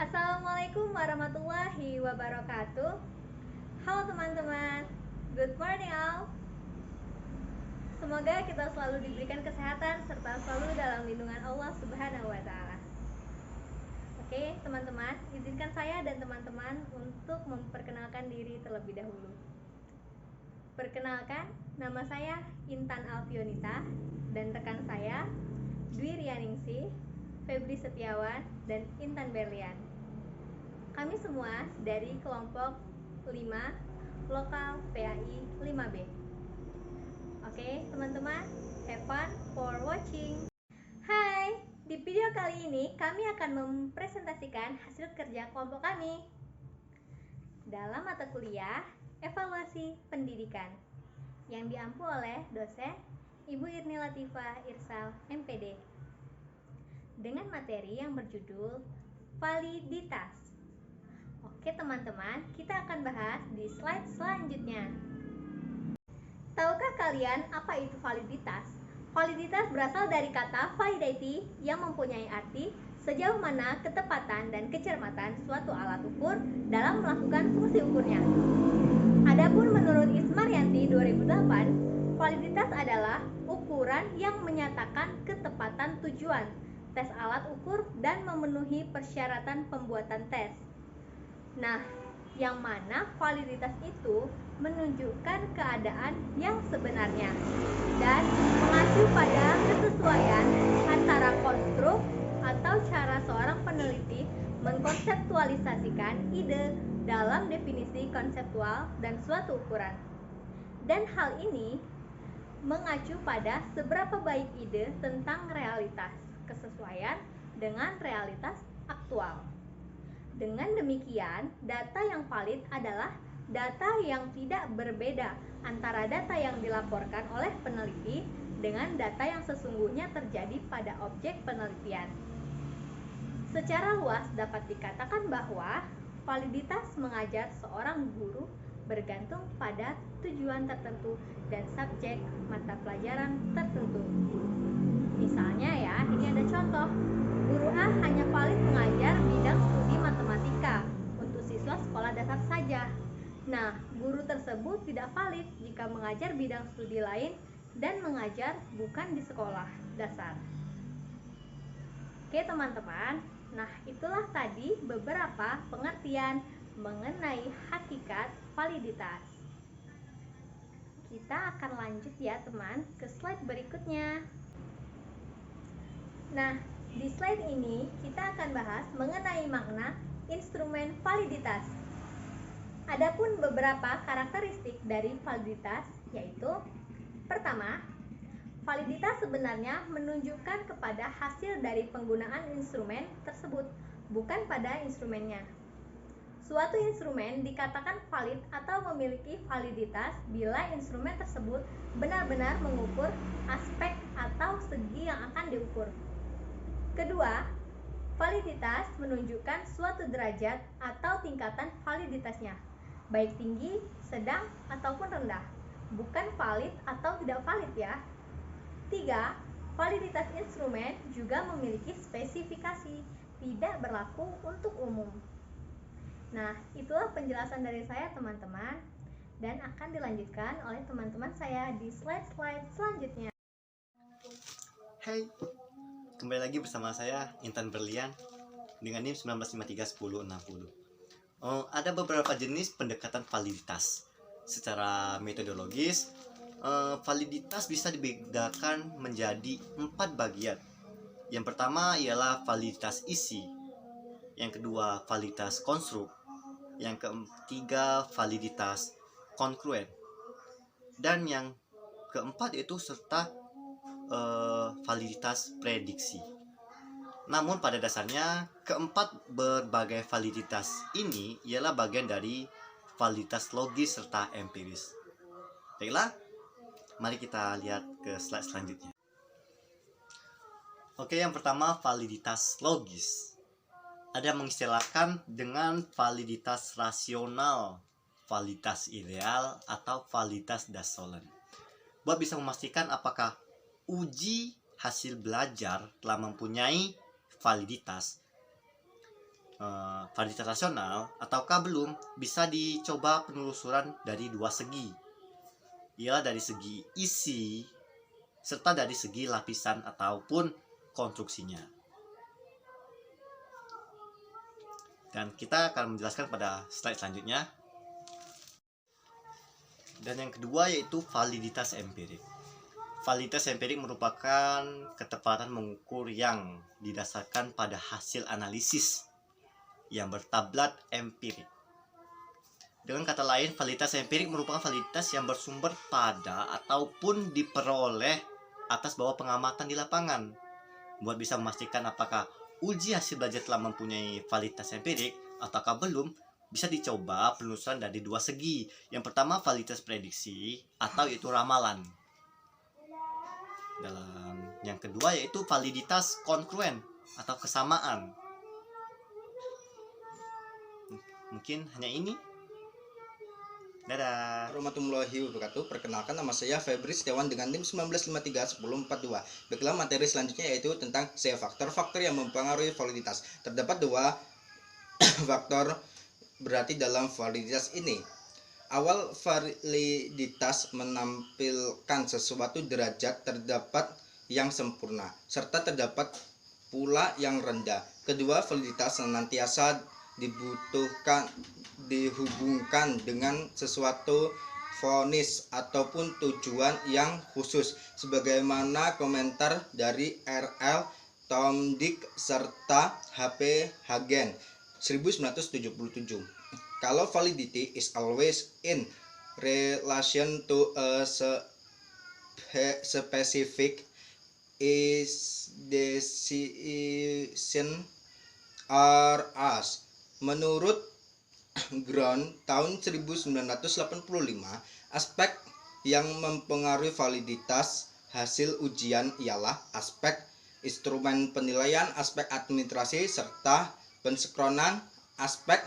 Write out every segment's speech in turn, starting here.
Assalamualaikum warahmatullahi wabarakatuh. Halo teman-teman, good morning all. Semoga kita selalu diberikan kesehatan serta selalu dalam lindungan Allah Subhanahu wa Ta'ala. Oke, teman-teman, izinkan saya dan teman-teman untuk memperkenalkan diri terlebih dahulu. Perkenalkan, nama saya Intan Alfionita dan rekan saya Dwi Rianingsi, Febri Setiawan, dan Intan Berlian. Kami semua dari kelompok 5 lokal PAI 5B. Oke, teman-teman, have fun for watching. Hai, di video kali ini kami akan mempresentasikan hasil kerja kelompok kami dalam mata kuliah Evaluasi Pendidikan yang diampu oleh dosen Ibu Irni Latifah Irsal MPD dengan materi yang berjudul validitas. Oke teman-teman, kita akan bahas di slide selanjutnya. Tahukah kalian apa itu validitas? Validitas berasal dari kata validity yang mempunyai arti sejauh mana ketepatan dan kecermatan suatu alat ukur dalam melakukan fungsi ukurnya. Adapun menurut Ismaryanti 2008, validitas adalah ukuran yang menyatakan ketepatan tujuan tes alat ukur dan memenuhi persyaratan pembuatan tes. Nah, yang mana validitas itu menunjukkan keadaan yang sebenarnya dan mengacu pada kesesuaian antara konstruk atau cara seorang peneliti mengkonseptualisasikan ide dalam definisi konseptual dan suatu ukuran. Dan hal ini mengacu pada seberapa baik ide tentang realitas kesesuaian dengan realitas aktual. Dengan demikian, data yang valid adalah data yang tidak berbeda antara data yang dilaporkan oleh peneliti dengan data yang sesungguhnya terjadi pada objek penelitian. Secara luas dapat dikatakan bahwa validitas mengajar seorang guru bergantung pada tujuan tertentu dan subjek mata pelajaran tertentu. Misalnya ya, ini ada contoh. Guru A hanya valid mengajar bidang studi matematika untuk siswa sekolah dasar saja. Nah, guru tersebut tidak valid jika mengajar bidang studi lain dan mengajar bukan di sekolah dasar. Oke teman-teman, nah itulah tadi beberapa pengertian mengenai hakikat validitas. Kita akan lanjut ya teman ke slide berikutnya. Nah, di slide ini kita akan bahas mengenai makna instrumen validitas. Adapun beberapa karakteristik dari validitas yaitu: pertama, validitas sebenarnya menunjukkan kepada hasil dari penggunaan instrumen tersebut, bukan pada instrumennya. Suatu instrumen dikatakan valid atau memiliki validitas bila instrumen tersebut benar-benar mengukur aspek atau segi yang akan diukur. Kedua, validitas menunjukkan suatu derajat atau tingkatan validitasnya, baik tinggi, sedang, ataupun rendah, bukan valid atau tidak valid ya. Tiga, validitas instrumen juga memiliki spesifikasi, tidak berlaku untuk umum. Nah, itulah penjelasan dari saya teman-teman, dan akan dilanjutkan oleh teman-teman saya di slide-slide selanjutnya. Hai, kembali lagi bersama saya Intan Berlian dengan NIM 19531060. Ada beberapa jenis pendekatan validitas. Secara metodologis, validitas bisa dibedakan menjadi 4 bagian. Yang pertama ialah validitas isi, yang kedua validitas konstruk, yang ketiga validitas kongruen, dan yang keempat itu serta validitas prediksi. Namun pada dasarnya keempat berbagai validitas ini ialah bagian dari validitas logis serta empiris. Baiklah, mari kita lihat ke slide selanjutnya. Oke, yang pertama validitas logis. Ada yang mengistilahkan dengan validitas rasional, validitas ideal, atau validitas dasolen. Buat bisa memastikan apakah uji hasil belajar telah mempunyai validitas, validitas rasional ataukah belum, bisa dicoba penelusuran dari dua segi, ialah dari segi isi serta dari segi lapisan ataupun konstruksinya. Dan kita akan menjelaskan pada slide selanjutnya. Dan yang kedua yaitu validitas empirik. Validitas empirik merupakan ketepatan mengukur yang didasarkan pada hasil analisis yang bertablat empirik. Dengan kata lain, validitas empirik merupakan validitas yang bersumber pada ataupun diperoleh atas bawah pengamatan di lapangan. Buat bisa memastikan apakah uji hasil belajar telah mempunyai validitas empirik ataukah belum, bisa dicoba penelusuran dari dua segi. Yang pertama, validitas prediksi atau itu ramalan. Dalam yang kedua yaitu validitas kongruen atau kesamaan. Mungkin hanya ini. Dadah. Warahmatullahi wabarakatuh. Perkenalkan, nama saya Febri Setiawan dengan NIM 19531042. Baiklah, materi selanjutnya yaitu tentang faktor-faktor yang mempengaruhi validitas. Terdapat dua faktor berarti dalam validitas ini. Awal validitas menampilkan sesuatu derajat terdapat yang sempurna, serta terdapat pula yang rendah. Kedua, validitas senantiasa dihubungkan dengan sesuatu vonis ataupun tujuan yang khusus, sebagaimana komentar dari R.L. Tomdick serta H.P. Hagen 1977. Kalau validity is always in relation to a specific decision or as. Menurut Ground tahun 1985, aspek yang mempengaruhi validitas hasil ujian ialah aspek instrumen penilaian, aspek administrasi, serta pensinkronan aspek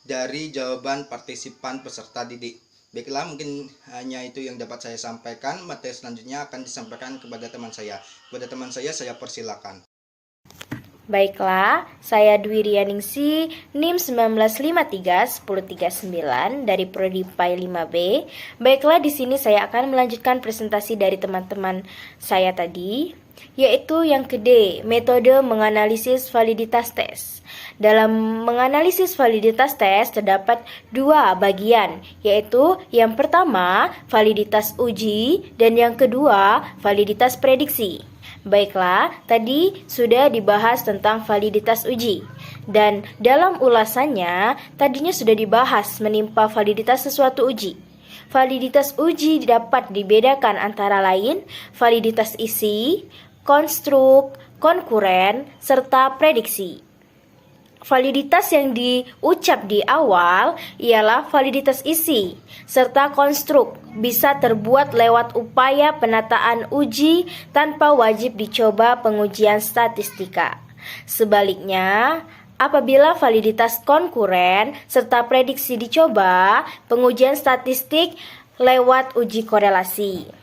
dari jawaban partisipan peserta didik. Baiklah, mungkin hanya itu yang dapat saya sampaikan. Materi selanjutnya akan disampaikan kepada teman saya. Kepada teman saya persilakan. Baiklah, saya Dwi Rianingsi, NIM 19531039 dari Prodi PAI 5B. Baiklah, di sini saya akan melanjutkan presentasi dari teman-teman saya tadi, yaitu yang kedua, metode menganalisis validitas tes. Dalam menganalisis validitas tes terdapat dua bagian, yaitu yang pertama validitas uji dan yang kedua validitas prediksi. Baiklah, tadi sudah dibahas tentang validitas uji. Dan dalam ulasannya, tadinya sudah dibahas menimpa validitas sesuatu uji. Validitas uji dapat dibedakan antara lain validitas isi, konstruk, konkuren, serta prediksi. Validitas yang diucap di awal ialah validitas isi, serta konstruk bisa terbuat lewat upaya penataan uji tanpa wajib dicoba pengujian statistika. Sebaliknya, apabila validitas konkuren serta prediksi dicoba, pengujian statistik lewat uji korelasi.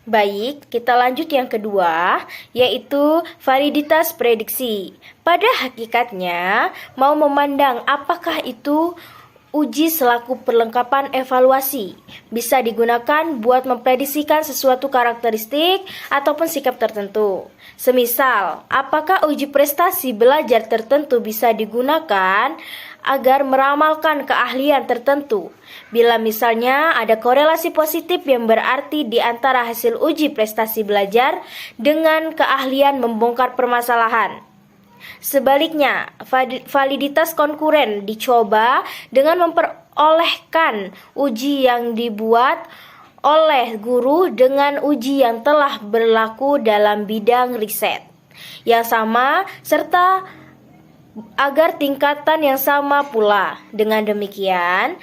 Baik, kita lanjut yang kedua, yaitu validitas prediksi. Pada hakikatnya, mau memandang apakah itu uji selaku perlengkapan evaluasi. Bisa digunakan buat memprediksikan sesuatu karakteristik ataupun sikap tertentu. Semisal, apakah uji prestasi belajar tertentu bisa digunakan agar meramalkan keahlian tertentu. Bila misalnya ada korelasi positif yang berarti di antara hasil uji prestasi belajar dengan keahlian membongkar permasalahan. Sebaliknya, validitas konkuren dicoba dengan memperolehkan uji yang dibuat oleh guru dengan uji yang telah berlaku dalam bidang riset yang sama serta agar tingkatan yang sama pula. Dengan demikian,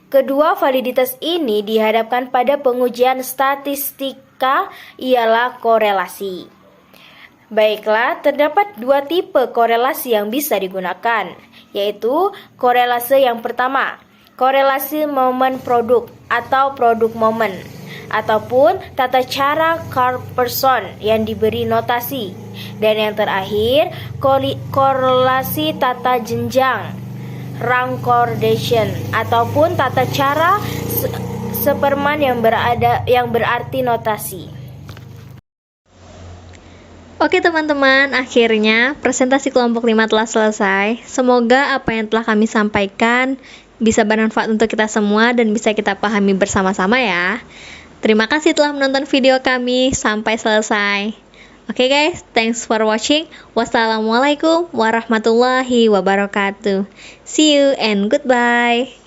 kedua validitas ini dihadapkan pada pengujian statistika ialah korelasi. Baiklah, terdapat dua tipe korelasi yang bisa digunakan, yaitu korelasi yang pertama, korelasi momen produk atau produk momen. ataupun tata cara Carl-Pearson yang diberi notasi. Dan yang terakhir, korelasi tata jenjang Rankordation ataupun tata cara Superman yang berarti notasi. Oke teman-teman, akhirnya presentasi kelompok 5 telah selesai. Semoga apa yang telah kami sampaikan bisa bermanfaat untuk kita semua dan bisa kita pahami bersama-sama ya. Terima kasih telah menonton video kami sampai selesai. Oke guys, thanks for watching. Wassalamualaikum warahmatullahi wabarakatuh. See you and goodbye.